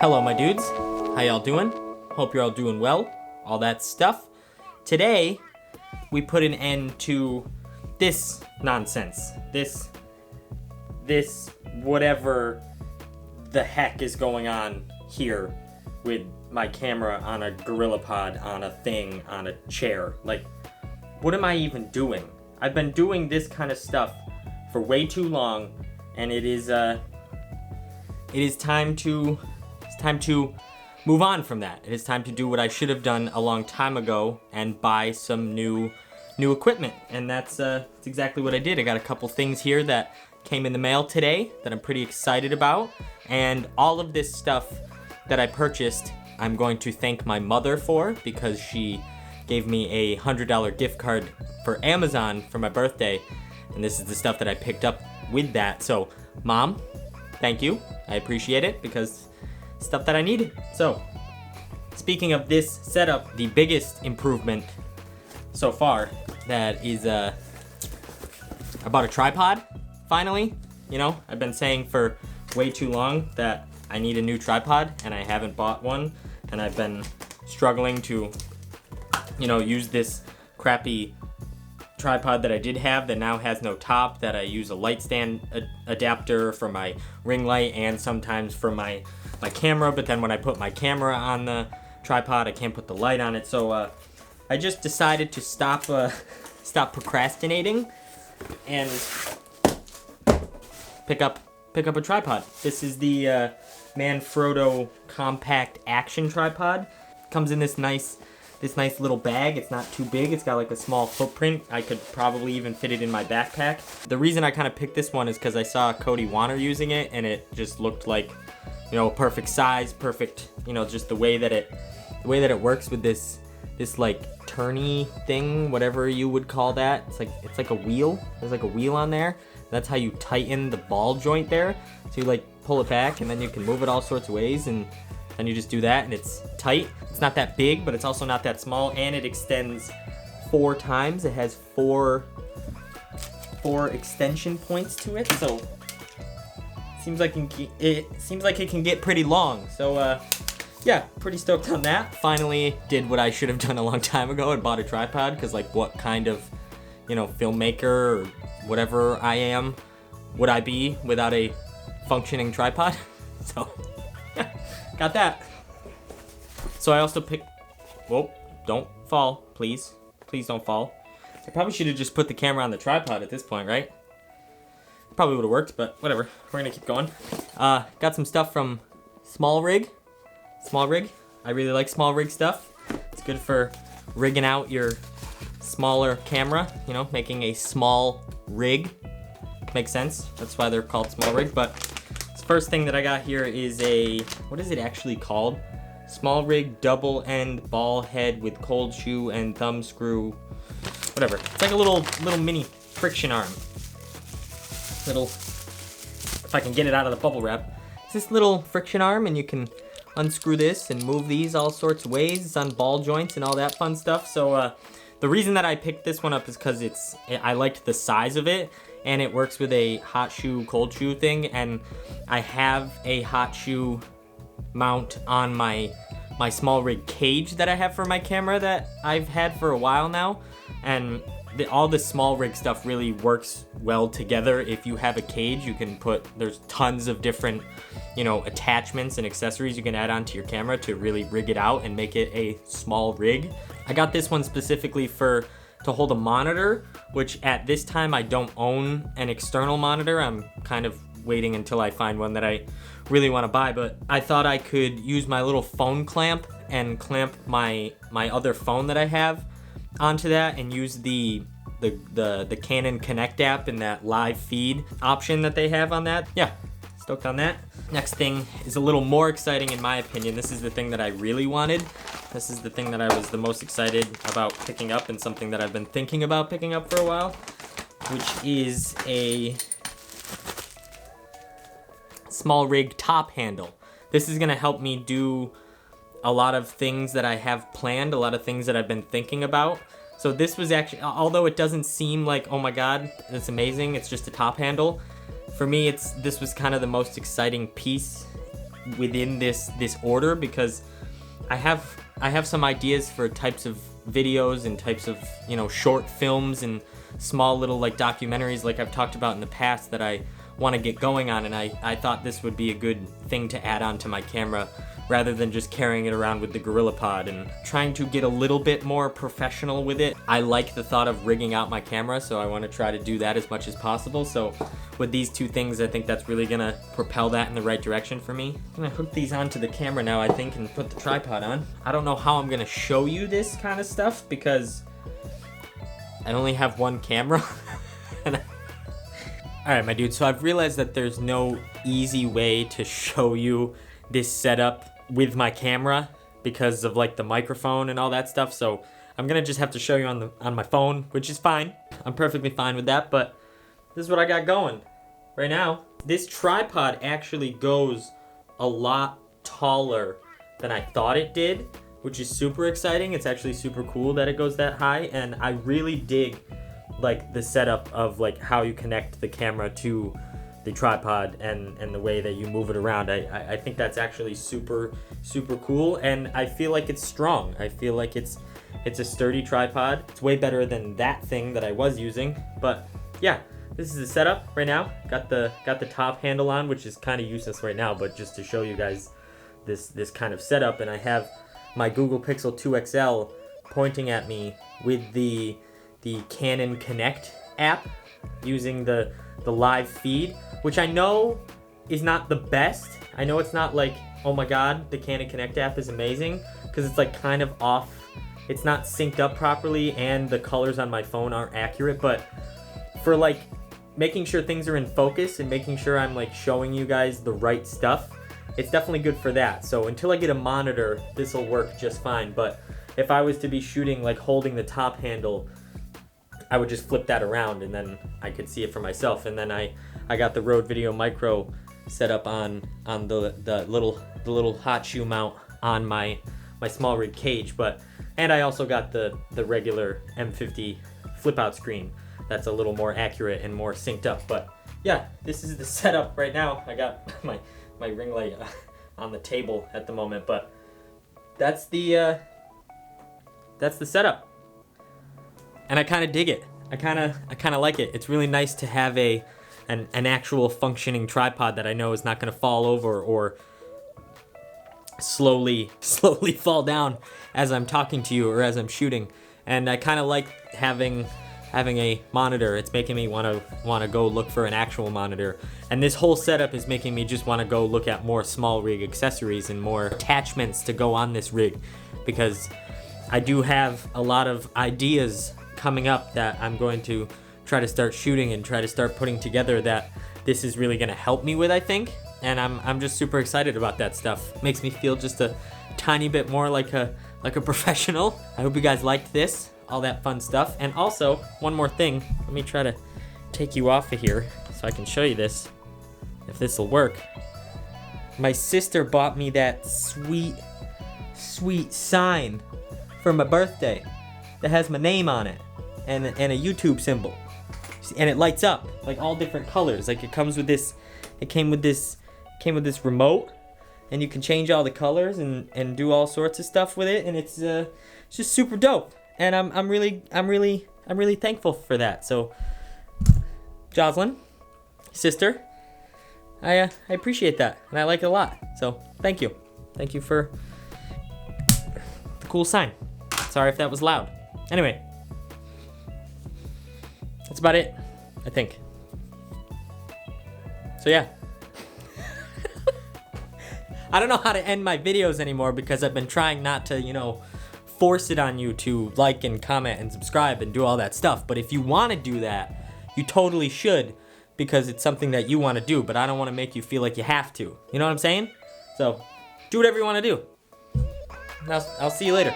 Hello, my dudes. How y'all doing? Hope you're all doing well. All that stuff. Today, we put an end to this nonsense. This whatever the heck is going on here with my camera on a GorillaPod, on a thing, on a chair. Like, what am I even doing? I've been doing this kind of stuff for way too long, and it is time to move on from that. It is time to do what I should have done a long time ago and buy some new equipment. And that's exactly what I did. I got a couple things here that came in the mail today that I'm pretty excited about. And all of this stuff that I purchased, I'm going to thank my mother for, because she gave me a $100 gift card for Amazon for my birthday. And this is the stuff that I picked up with that. So, Mom, thank you. I appreciate it, because stuff that I needed. So, speaking of this setup, the biggest improvement so far that is, I bought a tripod, finally. You know, I've been saying for way too long that I need a new tripod, and I haven't bought one, and I've been struggling to, you know, use this crappy tripod that I did have that now has no top, that I use a light stand adapter for my ring light and sometimes for my camera, but then when I put my camera on the tripod, I can't put the light on it. So I just decided to stop procrastinating and pick up a tripod. This is the Manfrotto Compact Action Tripod. Comes in this nice little bag. It's not too big. It's got like a small footprint. I could probably even fit it in my backpack. The reason I kind of picked this one is because I saw Cody Warner using it, and it just looked like, you know, perfect size, perfect, you know, just the way that it works with this like turny thing, whatever you would call that. It's like a wheel. There's like a wheel on there. That's how you tighten the ball joint there. So you like pull it back, and then you can move it all sorts of ways, and then you just do that, and it's tight. It's not that big, but it's also not that small, and it extends 4 times. It has four extension points to it, so it seems like it can get pretty long. So yeah, pretty stoked on that. Finally did what I should have done a long time ago and bought a tripod, because like, what kind of, you know, filmmaker or whatever I am would I be without a functioning tripod? So got that. So I also picked, whoa, don't fall, please. Please don't fall. I probably should have just put the camera on the tripod at this point, right? Probably would have worked, but whatever. We're gonna keep going. Got some stuff from Small Rig. I really like Small Rig stuff. It's good for rigging out your smaller camera, you know, making a small rig. Makes sense. That's why they're called Small Rig. But this first thing that I got here is what is it actually called? Small Rig double end ball head with cold shoe and thumb screw, whatever. It's like a little mini friction arm. If I can get it out of the bubble wrap. It's this little friction arm, and you can unscrew this and move these all sorts of ways. It's on ball joints and all that fun stuff. So the reason that I picked this one up is because I liked the size of it, and it works with a hot shoe, cold shoe thing, and I have a hot shoe mount on my Small Rig cage that I have for my camera that I've had for a while now, and all the Small Rig stuff really works well together. If you have a cage, you can there's tons of different, you know, attachments and accessories you can add onto your camera to really rig it out and make it a small rig. I got this one specifically to hold a monitor, which at this time I don't own an external monitor. I'm kind of waiting until I find one that I really want to buy, but I thought I could use my little phone clamp and clamp my other phone that I have onto that, and use the Canon Connect app and that live feed option that they have on that. Yeah, stoked on that. Next thing is a little more exciting in my opinion. This is the thing that I really wanted. This is the thing that I was the most excited about picking up, and something that I've been thinking about picking up for a while, which is a Small Rig top handle. This is gonna help me do a lot of things that I have planned, a lot of things that I've been thinking about. So this was actually, although it doesn't seem like, oh my god, it's amazing, it's just a top handle, for me this was kind of the most exciting piece within this order because I have some ideas for types of videos and types of, you know, short films and small little like documentaries like I've talked about in the past that I want to get going on, and I thought this would be a good thing to add on to my camera rather than just carrying it around with the GorillaPod and trying to get a little bit more professional with it. I like the thought of rigging out my camera, so I want to try to do that as much as possible. So with these two things, I think that's really gonna propel that in the right direction for me. I'm gonna hook these onto the camera now, I think, and put the tripod on. I don't know how I'm gonna show you this kind of stuff because I only have one camera. Alright, my dude, so I've realized that there's no easy way to show you this setup with my camera because of like the microphone and all that stuff, so I'm gonna just have to show you on my phone, which is fine. I'm perfectly fine with that, but this is what I got going right now. This tripod actually goes a lot taller than I thought it did, which is super exciting. It's actually super cool that it goes that high, and I really dig like the setup of like how you connect the camera to the tripod and the way that you move it around. I think that's actually super cool, and I feel like it's strong. I feel like it's a sturdy tripod. It's way better than that thing that I was using, but yeah, this is the setup right now. Got the top handle on, which is kind of useless right now, but just to show you guys this kind of setup, and I have my Google Pixel 2 XL pointing at me with the Canon Connect app using the live feed, which I know is not the best. I know it's not like, oh my god, the Canon Connect app is amazing, because it's like kind of off. It's not synced up properly, and the colors on my phone aren't accurate, but for like making sure things are in focus and making sure I'm like showing you guys the right stuff, it's definitely good for that. So until I get a monitor, this will work just fine. But if I was to be shooting like holding the top handle, I would just flip that around and then I could see it for myself. And then I got the Rode Video Micro set up on the little hot shoe mount on my small rig cage, and I also got the regular M50 flip out screen that's a little more accurate and more synced up. But yeah, this is the setup right now. I got my ring light on the table at the moment, but that's the setup. And I kind of dig it. I kind of like it. It's really nice to have an actual functioning tripod that I know is not going to fall over or slowly fall down as I'm talking to you or as I'm shooting. And I kind of like having a monitor. It's making me want to go look for an actual monitor. And this whole setup is making me just want to go look at more small rig accessories and more attachments to go on this rig, because I do have a lot of ideas coming up that I'm going to try to start shooting and try to start putting together that this is really going to help me with, I think. And I'm just super excited about that stuff. Makes me feel just a tiny bit more like a professional. I hope you guys liked this, all that fun stuff. And also, one more thing. Let me try to take you off of here so I can show you this, if this will work. My sister bought me that sweet sign for my birthday that has my name on it and a YouTube symbol, and it lights up like all different colors. Like it came with this remote, and you can change all the colors and do all sorts of stuff with it, and it's just super dope. And I'm really thankful for that. So Jocelyn, sister, I appreciate that, and I like it a lot. So thank you for the cool sign. Sorry if that was loud. Anyway, that's about it, I think. So yeah. I don't know how to end my videos anymore because I've been trying not to, force it on you to like and comment and subscribe and do all that stuff. But if you want to do that, you totally should, because it's something that you want to do, but I don't want to make you feel like you have to. You know what I'm saying? So do whatever you want to do. I'll see you later.